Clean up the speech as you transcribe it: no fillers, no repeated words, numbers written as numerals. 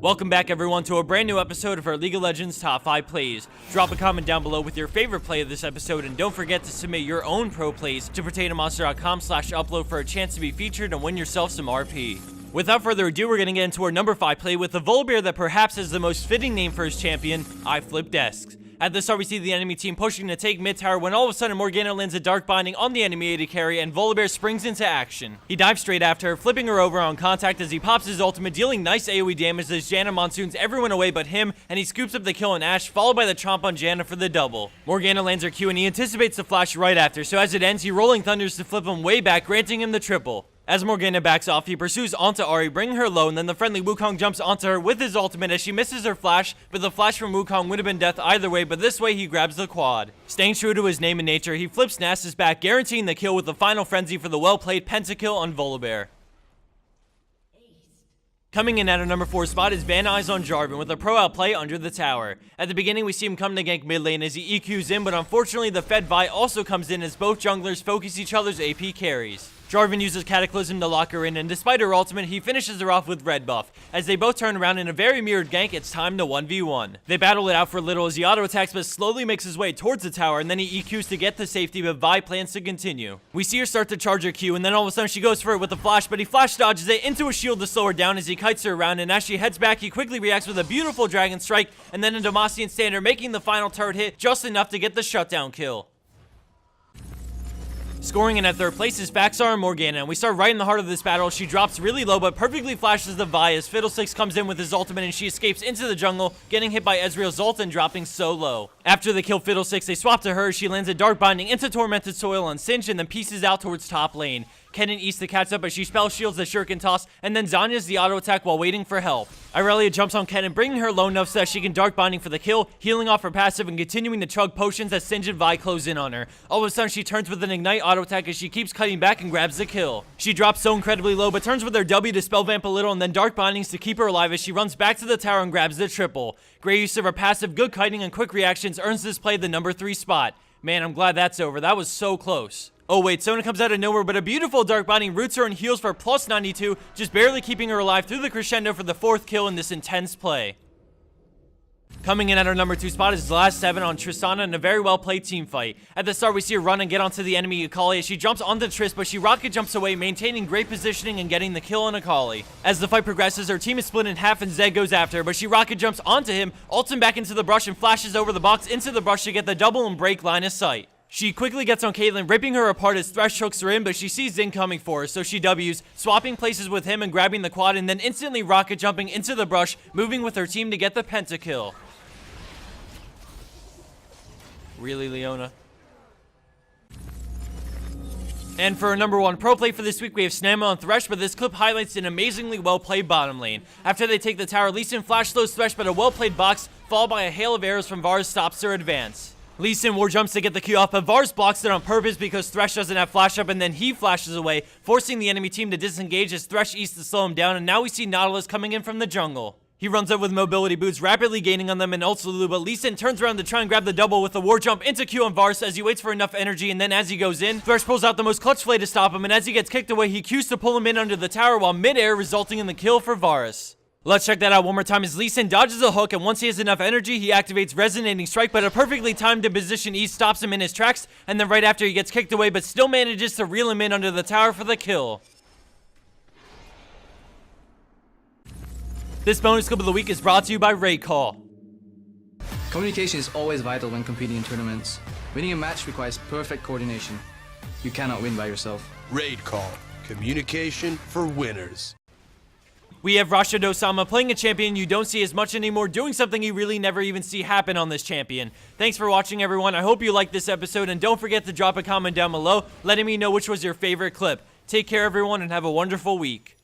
Welcome back everyone to a brand new episode of our League of Legends Top 5 Plays. Drop a comment down below with your favorite play of this episode, and don't forget to submit your own pro plays to PotatoMonster.com/upload for a chance to be featured and win yourself some RP. Without further ado, we're going to get into our number 5 play with the Volibear that perhaps has the most fitting name for his champion, I Flip Desks. At the start, we see the enemy team pushing to take mid tower when all of a sudden Morgana lands a Dark Binding on the enemy AD carry and Volibear springs into action. He dives straight after her, flipping her over on contact as he pops his ultimate, dealing nice AoE damage as Janna monsoons everyone away but him, and he scoops up the kill on Ashe, followed by the chomp on Janna for the double. Morgana lands her Q and he anticipates the flash right after, so as it ends, he rolling thunders to flip him way back, granting him the triple. As Morgana backs off, he pursues onto Ahri, bringing her low, and then the friendly Wukong jumps onto her with his ultimate as she misses her flash, but the flash from Wukong would have been death either way, but this way he grabs the quad. Staying true to his name and nature, he flips Nasus back, guaranteeing the kill with the final frenzy for the well-played pentakill on Volibear. Coming in at our number 4 spot is Van Eyes on Jarvan with a pro outplay under the tower. At the beginning, we see him come to gank mid lane as he EQs in, but unfortunately the Fed Vi also comes in as both junglers focus each other's AP carries. Jarvan uses Cataclysm to lock her in, and despite her ultimate, he finishes her off with red buff. As they both turn around in a very mirrored gank, it's time to 1v1. They battle it out for a little as he auto attacks but slowly makes his way towards the tower, and then he EQs to get the safety, but Vi plans to continue. We see her start to charge her Q, and then all of a sudden she goes for it with a flash, but he flash dodges it into a shield to slow her down as he kites her around, and as she heads back, he quickly reacts with a beautiful Dragon Strike, and then a Demacian Standard, making the final turret hit just enough to get the shutdown kill. Scoring in at third place is Faxar and Morgana, and we start right in the heart of this battle. She drops really low but perfectly flashes the Vi as Fiddlesticks comes in with his ultimate and she escapes into the jungle, getting hit by Ezreal's ult and dropping so low. After they kill Fiddlesticks, they swap to her. She lands a Dark Binding into Tormented Soil on Singed and then pieces out towards top lane. Kennen East to catch up, but she spell shields the Shuriken Toss, and then Zanya's the auto attack while waiting for help. Irelia jumps on Kennen, bringing her low enough so that she can Dark Binding for the kill, healing off her passive and continuing to chug potions as Singed and Vi close in on her. All of a sudden, she turns with an Ignite auto attack as she keeps cutting back and grabs the kill. She drops so incredibly low, but turns with her W to spell vamp a little and then Dark Bindings to keep her alive as she runs back to the tower and grabs the triple. Great use of her passive, good kiting, and quick reactions earns this play the number 3 spot. Man, I'm glad that's over. That was so close. Oh wait, Sona comes out of nowhere, but a beautiful Dark Binding roots her and heals for plus 92, just barely keeping her alive through the crescendo for the 4th kill in this intense play. Coming in at our number 2 spot is the last 7 on Tristana in a very well played team fight. At the start, we see her run and get onto the enemy Akali as she jumps onto Trist, but she rocket jumps away, maintaining great positioning and getting the kill on Akali. As the fight progresses, her team is split in half and Zed goes after her, but she rocket jumps onto him, ults him back into the brush and flashes over the box into the brush to get the double and break line of sight. She quickly gets on Caitlyn, ripping her apart as Thresh hooks her in, but she sees Xin coming for her, so she W's, swapping places with him and grabbing the quad, and then instantly rocket jumping into the brush, moving with her team to get the pentakill. Really, Leona? And for our number 1 pro play for this week, we have Snamma on Thresh, but this clip highlights an amazingly well-played bottom lane. After they take the tower, Lee Sin flash slows Thresh, but a well-played box, followed by a hail of arrows from Varus stops their advance. Lee Sin war jumps to get the Q off, but Varus blocks it on purpose because Thresh doesn't have flash up, and then he flashes away, forcing the enemy team to disengage as Thresh eats to slow him down, and now we see Nautilus coming in from the jungle. He runs up with mobility boots, rapidly gaining on them and ults Lulu, but Lee Sin turns around to try and grab the double with a war jump into Q on Varus as he waits for enough energy, and then as he goes in, Thresh pulls out the most clutch play to stop him, and as he gets kicked away, he Qs to pull him in under the tower while mid-air, resulting in the kill for Varus. Let's check that out one more time as Lee Sin dodges a hook, and once he has enough energy, he activates Resonating Strike, but a perfectly timed position E stops him in his tracks, and then right after he gets kicked away, but still manages to reel him in under the tower for the kill. This bonus clip of the week is brought to you by Raid Call. Communication is always vital when competing in tournaments. Winning a match requires perfect coordination. You cannot win by yourself. Raid Call. Communication for winners. We have Rashad Osama playing a champion you don't see as much anymore, doing something you really never even see happen on this champion. Thanks for watching, everyone. I hope you liked this episode, and don't forget to drop a comment down below letting me know which was your favorite clip. Take care, everyone, and have a wonderful week.